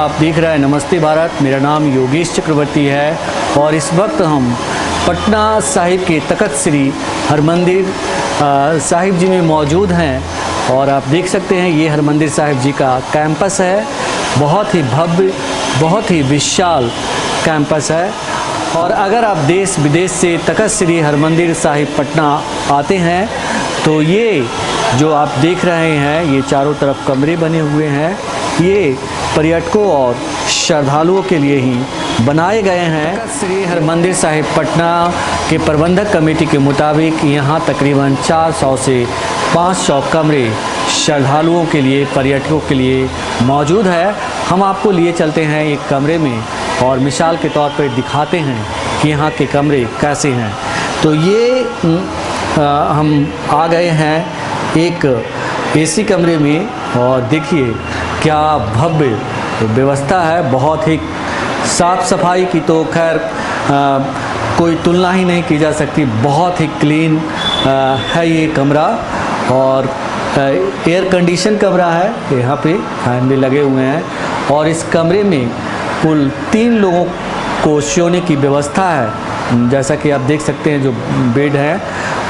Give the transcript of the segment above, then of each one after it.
आप देख रहे हैं नमस्ते भारत। मेरा नाम योगेश चक्रवर्ती है और इस वक्त हम पटना साहिब के तख्त श्री हरमंदिर साहिब जी में मौजूद हैं और आप देख सकते हैं ये हरमंदिर साहिब जी का कैंपस है। बहुत ही भव्य, बहुत ही विशाल कैंपस है। और अगर आप देश विदेश से तख्त श्री हरमंदिर साहिब पटना आते हैं तो ये जो आप देख रहे हैं ये चारों तरफ कमरे बने हुए हैं। ये पर्यटकों और श्रद्धालुओं के लिए ही बनाए गए हैं। तख्त श्री हरमंदिर साहिब पटना के प्रबंधक कमेटी के मुताबिक यहाँ तकरीबन 400 से 500 कमरे श्रद्धालुओं के लिए, पर्यटकों के लिए मौजूद है। हम आपको लिए चलते हैं एक कमरे में और मिसाल के तौर पर दिखाते हैं कि यहाँ के कमरे कैसे हैं। तो ये हम आ गए हैं एक एसी कमरे में और देखिए क्या भव्य व्यवस्था है। बहुत ही साफ़ सफाई की तो खैर कोई तुलना ही नहीं की जा सकती। बहुत ही क्लीन है ये कमरा और एयर कंडीशन कमरा है। यहाँ पे फैन भी लगे हुए हैं और इस कमरे में कुल 3 लोगों को सोने की व्यवस्था है। जैसा कि आप देख सकते हैं जो बेड है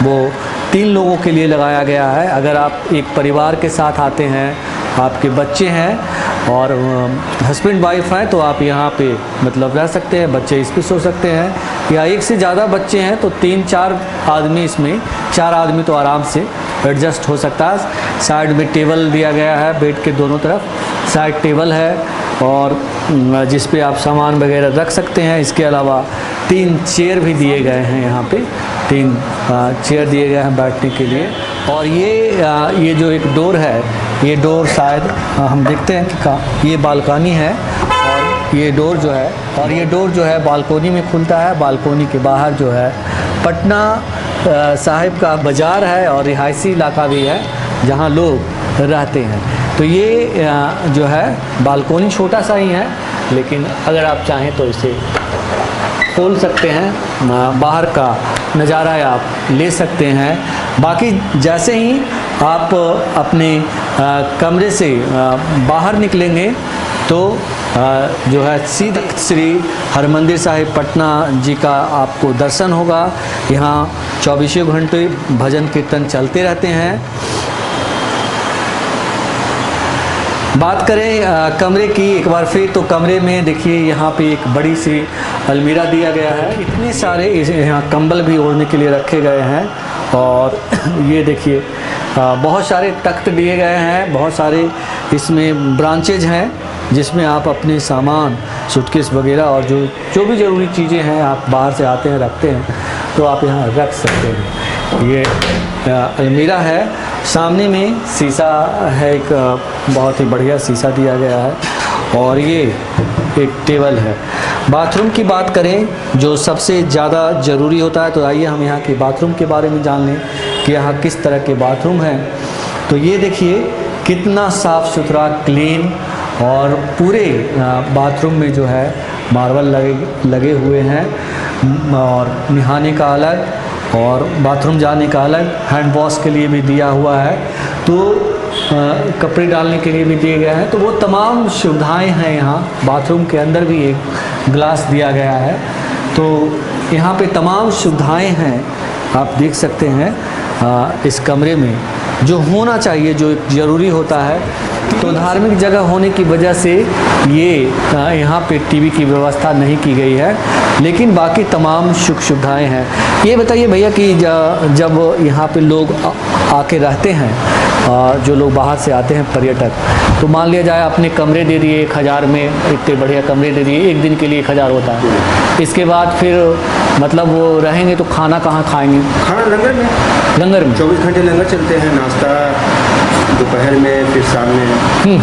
वो 3 लोगों के लिए लगाया गया है। अगर आप एक परिवार के साथ आते हैं, आपके बच्चे हैं और हस्बैंड वाइफ हैं तो आप यहाँ पे मतलब रह सकते हैं, बच्चे इस पर सो सकते हैं। या एक से ज़्यादा बच्चे हैं तो 3-4 आदमी, इसमें 4 आदमी तो आराम से एडजस्ट हो सकता है। साइड में टेबल दिया गया है, बेड के दोनों तरफ साइड टेबल है और जिस पे आप सामान वगैरह रख सकते हैं। इसके अलावा 3 चेयर भी दिए गए हैं। यहाँ पे 3 चेयर दिए गए हैं बैठने के लिए। और ये जो एक डोर है, ये डोर शायद हम देखते हैं कि ये बालकनी है और ये डोर जो है बालकोनी में खुलता है। बालकोनी के बाहर जो है पटना साहिब का बाज़ार है और रिहायशी इलाका भी है जहाँ लोग रहते हैं। तो ये जो है बालकोनी छोटा सा ही है, लेकिन अगर आप चाहें तो इसे खोल सकते हैं, बाहर का नज़ारा आप ले सकते हैं। बाकी जैसे ही आप अपने कमरे से बाहर निकलेंगे तो जो है सीधा श्री हरमंदिर साहिब पटना जी का आपको दर्शन होगा। यहाँ 24 घंटे भजन कीर्तन चलते रहते हैं। बात करें कमरे की एक बार फिर, तो कमरे में देखिए यहाँ पे एक बड़ी सी अलमीरा दिया गया है। इतने सारे यहाँ कंबल भी ओढ़ने के लिए रखे गए हैं और ये देखिए बहुत सारे तख्त दिए गए हैं। बहुत सारे इसमें ब्रांचेज हैं जिसमें आप अपने सामान, सूटकेस वगैरह और जो भी ज़रूरी चीज़ें हैं आप बाहर से आते हैं रखते हैं तो आप यहाँ रख सकते हैं। ये अलमीरा है। सामने में शीशा है, एक बहुत ही बढ़िया शीशा दिया गया है और ये एक टेबल है। बाथरूम की बात करें जो सबसे ज़्यादा ज़रूरी होता है, तो आइए हम यहाँ के बाथरूम के बारे में जान लें कि यहाँ किस तरह के बाथरूम हैं। तो ये देखिए कितना साफ़ सुथरा, क्लीन और पूरे बाथरूम में जो है मार्बल लगे हुए हैं और नहाने का अलग और बाथरूम जाने का अलग, हैंड वॉश के लिए भी दिया हुआ है, तो कपड़े डालने के लिए भी दिए गए हैं। तो वो तमाम सुविधाएं हैं यहाँ। बाथरूम के अंदर भी एक ग्लास दिया गया है, तो यहाँ पे तमाम सुविधाएं हैं। आप देख सकते हैं इस कमरे में जो होना चाहिए, जो ज़रूरी होता है। तो धार्मिक जगह होने की वजह से ये यहाँ पे टीवी की व्यवस्था नहीं की गई है, लेकिन बाकी तमाम सुख सुविधाएँ हैं। ये बताइए भैया कि जब यहाँ पे लोग आके रहते हैं, जो लोग बाहर से आते हैं पर्यटक, तो मान लिया जाए अपने कमरे दे दिए 1000 में, इतने बढ़िया कमरे दे दिए, एक दिन के लिए 1000 होता है। इसके बाद फिर मतलब वो रहेंगे तो खाना कहाँ खाएंगे? खाना लंगर में। 24 घंटे लंगर चलते हैं, नाश्ता दोपहर में फिर शाम में।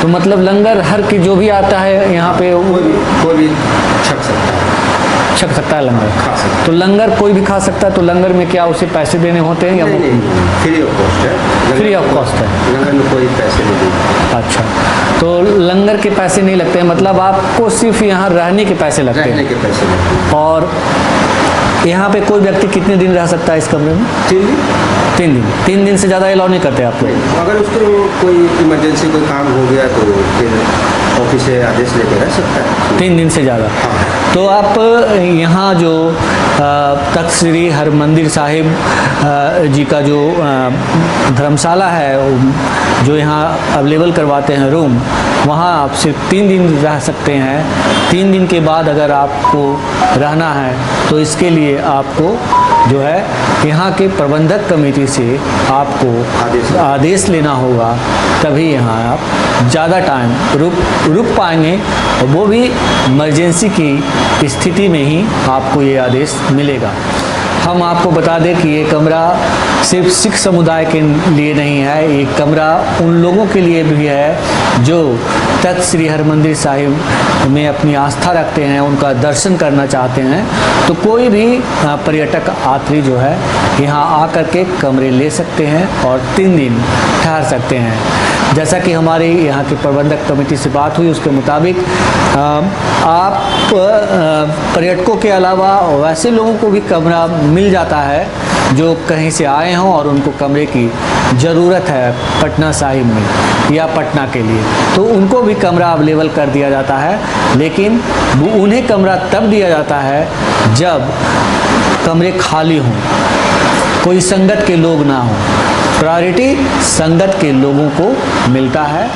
तो मतलब लंगर हर की जो भी आता है यहाँ पे कोई भी छक सकता है लंगर खा सकता है। तो लंगर कोई भी खा सकता है। तो लंगर में क्या उसे पैसे देने होते हैं या नहीं, फ्री ऑफ कॉस्ट है। फ्री ऑफ कॉस्ट है, लंगर में कोई पैसे नहीं देते। अच्छा, तो लंगर के पैसे नहीं लगते हैं, मतलब आपको सिर्फ यहाँ रहने के पैसे लगते हैं। रहने के पैसे लगते हैं। और यहाँ पे कोई व्यक्ति कितने दिन रह सकता है इस कमरे में? 3 दिन। 3 दिन से ज़्यादा अलाउ नहीं करते आप लोग? अगर उसको कोई इमरजेंसी कोई काम हो गया तो फिर ऑफिस से आदेश लेकर रह सकता है। 3 दिन से ज़्यादा। हाँ। तो आप यहाँ जो तख्त श्री हरमंदिर साहिब जी का जो धर्मशाला है, जो यहाँ अवेलेबल करवाते हैं रूम, वहाँ आप सिर्फ 3 दिन रह सकते हैं। 3 दिन के बाद अगर आपको रहना है तो इसके लिए आपको जो है यहाँ के प्रबंधक कमेटी से आपको आदेश लेना होगा, तभी यहाँ आप ज़्यादा टाइम रुक पाएंगे, और वो भी इमरजेंसी की स्थिति में ही आपको ये आदेश मिलेगा। हम आपको बता दें कि ये कमरा सिर्फ सिख समुदाय के लिए नहीं है, ये कमरा उन लोगों के लिए भी है जो तख्त श्री हरमंदिर साहिब में अपनी आस्था रखते हैं, उनका दर्शन करना चाहते हैं। तो कोई भी पर्यटक यात्री जो है यहाँ आकर के कमरे ले सकते हैं और 3 दिन ठहर सकते हैं। जैसा कि हमारी यहाँ की प्रबंधक कमेटी से बात हुई, उसके मुताबिक आप पर्यटकों के अलावा वैसे लोगों को भी कमरा मिल जाता है जो कहीं से आए हों और उनको कमरे की ज़रूरत है पटना साहिब में या पटना के लिए, तो उनको भी कमरा अवेलेबल कर दिया जाता है। लेकिन उन्हें कमरा तब दिया जाता है जब कमरे खाली हों, कोई संगत के लोग ना हों। प्रायोरिटी संगत के लोगों को मिलता है।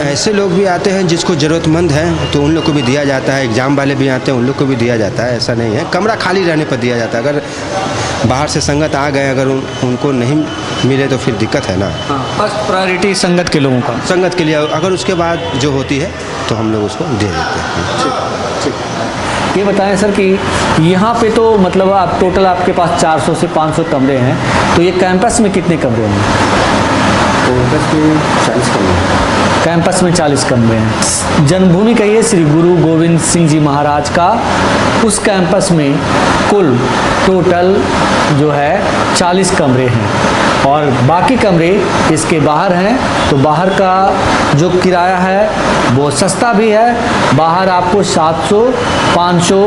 ऐसे लोग भी आते हैं जिसको ज़रूरतमंद है, तो उन लोग को भी दिया जाता है। एग्ज़ाम वाले भी आते हैं, उन लोग को भी दिया जाता है। ऐसा नहीं है, कमरा खाली रहने पर दिया जाता है। अगर बाहर से संगत आ गए, अगर उनको नहीं मिले तो फिर दिक्कत है ना। फर्स्ट प्रायोरिटी संगत के लोगों का, संगत के लिए, अगर उसके बाद जो होती है तो हम लोग उसको दे देते हैं। ये बताएं सर कि यहाँ पे तो मतलब आप टोटल आपके पास 400 से 500 कमरे हैं, तो ये कैंपस में कितने कमरे हैं? कैंपस में 40 कमरे हैं। कैंपस में 40 कमरे हैं। जन्मभूमि कहिए श्री गुरु गोविंद सिंह जी महाराज का, उस कैंपस में कुल टोटल जो है 40 कमरे हैं, और बाकी कमरे इसके बाहर हैं। तो बाहर का जो किराया है वो सस्ता भी है, बाहर आपको 700, 500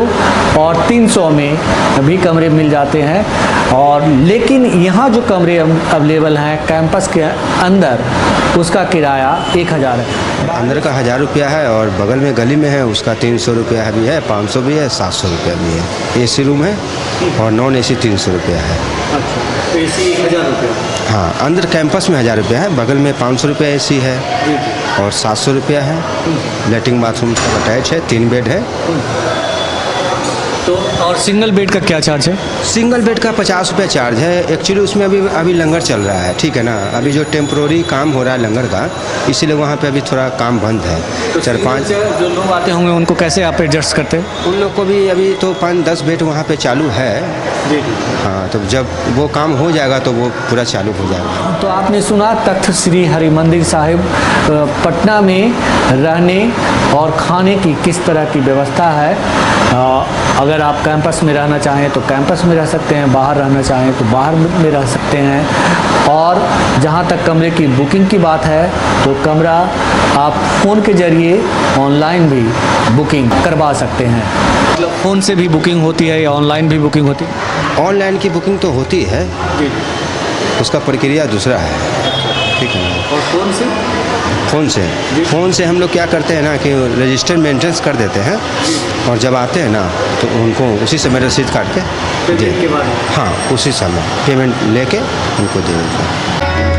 और 300 में भी कमरे मिल जाते हैं। और लेकिन यहाँ जो कमरे अवेलेबल हैं कैंपस के अंदर, उसका किराया 1000 है। अंदर का 1000 रुपया है, और बगल में गली में है उसका 300 रुपया भी है, 500 भी है, 700 रुपया भी है। AC रूम है और नॉन AC 300 रुपया है। अच्छा, AC 1000 रुपया। हाँ, अंदर कैंपस में 1000 रुपया है, बगल में 500 रुपया AC है और 700 रुपया है। लेटरिन बाथरूम सब अटैच है, 3 बेड है। तो और सिंगल बेड का क्या चार्ज है? सिंगल बेड का 50 रुपया चार्ज है। एक्चुअली उसमें अभी लंगर चल रहा है, ठीक है ना। अभी जो टेम्प्रोरी काम हो रहा है लंगर का, इसीलिए वहाँ पे अभी थोड़ा काम बंद है। तो 4-5 जो लोग आते होंगे उनको कैसे आप एडजस्ट करते हैं? उन लोग को भी अभी तो 5-10 बेड वहाँ पे चालू है। जी। हाँ, तो जब वो काम हो जाएगा तो वो पूरा चालू हो जाएगा। तो आपने सुना तख्त श्री हरिमंदिर साहिब पटना में रहने और खाने की किस तरह की व्यवस्था है। अगर आप कैंपस में रहना चाहें तो कैंपस में रह सकते हैं, बाहर रहना चाहें तो बाहर में रह सकते हैं। और जहाँ तक कमरे की बुकिंग की बात है तो कमरा आप फ़ोन के ज़रिए ऑनलाइन भी बुकिंग करवा सकते हैं। मतलब फ़ोन से भी बुकिंग होती है या ऑनलाइन भी बुकिंग होती है? ऑनलाइन की बुकिंग तो होती है, उसका प्रक्रिया दूसरा है, ठीक है ना। और फ़ोन से हम लोग क्या करते हैं ना कि रजिस्टर मेंटेनेंस कर देते हैं, और जब आते हैं ना तो उनको उसी समय रसीद काट के दे, हाँ उसी समय पेमेंट लेके उनको दे देते हैं।